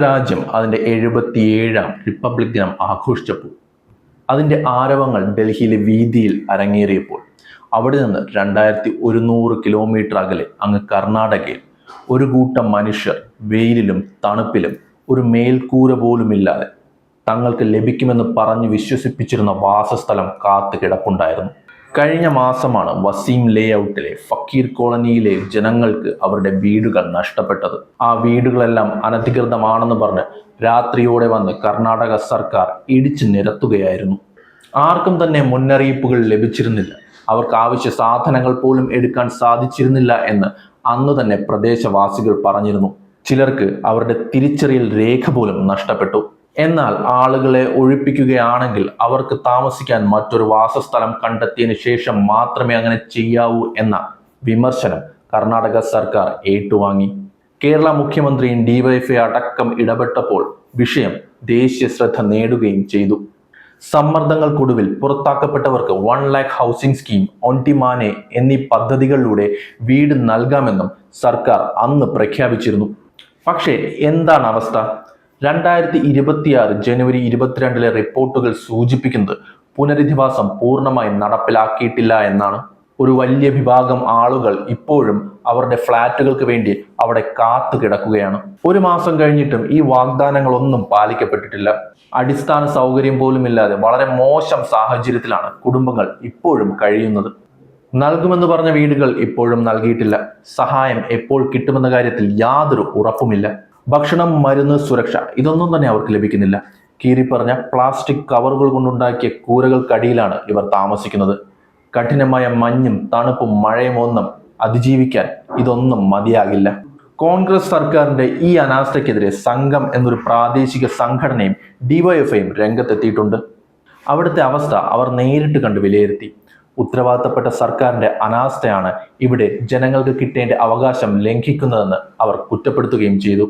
രാജ്യം അതിൻ്റെ 77ാം റിപ്പബ്ലിക് ദിനം ആഘോഷിച്ചപ്പോൾ അതിൻ്റെ ആരവങ്ങൾ ഡൽഹിയിലെ വീതിയിൽ അരങ്ങേറിയപ്പോൾ അവിടെ നിന്ന് 2100 കിലോമീറ്റർ അകലെ അങ്ങ് കർണാടകയിൽ ഒരു കൂട്ടം മനുഷ്യർ വെയിലിലും തണുപ്പിലും ഒരു മേൽക്കൂര പോലുമില്ലാതെ തങ്ങൾക്ക് ലഭിക്കുമെന്ന് പറഞ്ഞു വിശ്വസിപ്പിച്ചിരുന്ന വാസസ്ഥലം കാത്തു കിടപ്പുണ്ടായിരുന്നു. കഴിഞ്ഞ മാസമാണ് വസീം ലേഔട്ടിലെ ഫക്കീർ കോളനിയിലെ ജനങ്ങൾക്ക് അവരുടെ വീടുകൾ നഷ്ടപ്പെട്ടത്. ആ വീടുകളെല്ലാം അനധികൃതമാണെന്ന് പറഞ്ഞ് രാത്രിയോടെ വന്ന് കർണാടക സർക്കാർ ഇടിച്ചു നിരത്തുകയായിരുന്നു. ആർക്കും തന്നെ മുന്നറിയിപ്പുകൾ ലഭിച്ചിരുന്നില്ല. അവർക്ക് ആവശ്യ സാധനങ്ങൾ പോലും എടുക്കാൻ സാധിച്ചിരുന്നില്ല എന്ന് അന്ന് തന്നെ പ്രദേശവാസികൾ പറഞ്ഞിരുന്നു. ചിലർക്ക് അവരുടെ തിരിച്ചറിയൽ രേഖ പോലും നഷ്ടപ്പെട്ടു. എന്നാൽ ആളുകളെ ഒഴിപ്പിക്കുകയാണെങ്കിൽ അവർക്ക് താമസിക്കാൻ മറ്റൊരു വാസസ്ഥലം കണ്ടെത്തിയതിനു ശേഷം മാത്രമേ അങ്ങനെ ചെയ്യാവൂ എന്ന വിമർശനം കർണാടക സർക്കാർ ഏറ്റുവാങ്ങി. കേരള മുഖ്യമന്ത്രിയും ഡിവൈഎഫ്ഐ അടക്കം ഇടപെട്ടപ്പോൾ വിഷയം ദേശീയ ശ്രദ്ധ നേടുകയും ചെയ്തു. സമ്മർദ്ദങ്ങൾക്കൊടുവിൽ പുറത്താക്കപ്പെട്ടവർക്ക് 1 lakh ഹൗസിംഗ് സ്കീം, ഒൻടിമാനെ എന്നീ പദ്ധതികളിലൂടെ വീട് നൽകാമെന്നും സർക്കാർ അന്ന് പ്രഖ്യാപിച്ചിരുന്നു. പക്ഷേ എന്താണ് അവസ്ഥ? 2026 ജനുവരി 22 റിപ്പോർട്ടുകൾ സൂചിപ്പിക്കുന്നത് പുനരധിവാസം പൂർണ്ണമായി നടപ്പിലാക്കിയിട്ടില്ല എന്നാണ്. ഒരു വലിയ വിഭാഗം ആളുകൾ ഇപ്പോഴും അവരുടെ ഫ്ളാറ്റുകൾക്ക് വേണ്ടി അവിടെ കാത്തു കിടക്കുകയാണ്. 1 മാസം കഴിഞ്ഞിട്ടും ഈ വാഗ്ദാനങ്ങളൊന്നും പാലിക്കപ്പെട്ടിട്ടില്ല. അടിസ്ഥാന സൗകര്യം പോലുമില്ലാതെ വളരെ മോശം സാഹചര്യത്തിലാണ് കുടുംബങ്ങൾ ഇപ്പോഴും കഴിയുന്നത്. നൽകുമെന്ന് പറഞ്ഞ വീടുകൾ ഇപ്പോഴും നൽകിയിട്ടില്ല. സഹായം എപ്പോൾ കിട്ടുമെന്ന കാര്യത്തിൽ യാതൊരു ഉറപ്പുമില്ല. ഭക്ഷണം, മരുന്ന്, സുരക്ഷ ഇതൊന്നും തന്നെ അവർക്ക് ലഭിക്കുന്നില്ല. കീറിപ്പറഞ്ഞ പ്ലാസ്റ്റിക് കവറുകൾ കൊണ്ടുണ്ടാക്കിയ കൂരകൾക്കടിയിലാണ് ഇവർ താമസിക്കുന്നത്. കഠിനമായ മഞ്ഞും തണുപ്പും മഴയും ഒന്നും അതിജീവിക്കാൻ ഇതൊന്നും മതിയാകില്ല. കോൺഗ്രസ് സർക്കാരിന്റെ ഈ അനാസ്ഥയ്ക്കെതിരെ സംഘം എന്നൊരു പ്രാദേശിക സംഘടനയും ഡിവൈഎഫ്ഐയും രംഗത്തെത്തിയിട്ടുണ്ട്. അവിടുത്തെ അവസ്ഥ അവർ നേരിട്ട് കണ്ട് വിലയിരുത്തി. ഉത്തരവാദിത്തപ്പെട്ട സർക്കാരിന്റെ അനാസ്ഥയാണ് ഇവിടെ ജനങ്ങൾക്ക് കിട്ടേണ്ട അവകാശം ലംഘിക്കുന്നതെന്ന് അവർ കുറ്റപ്പെടുത്തുകയും ചെയ്തു.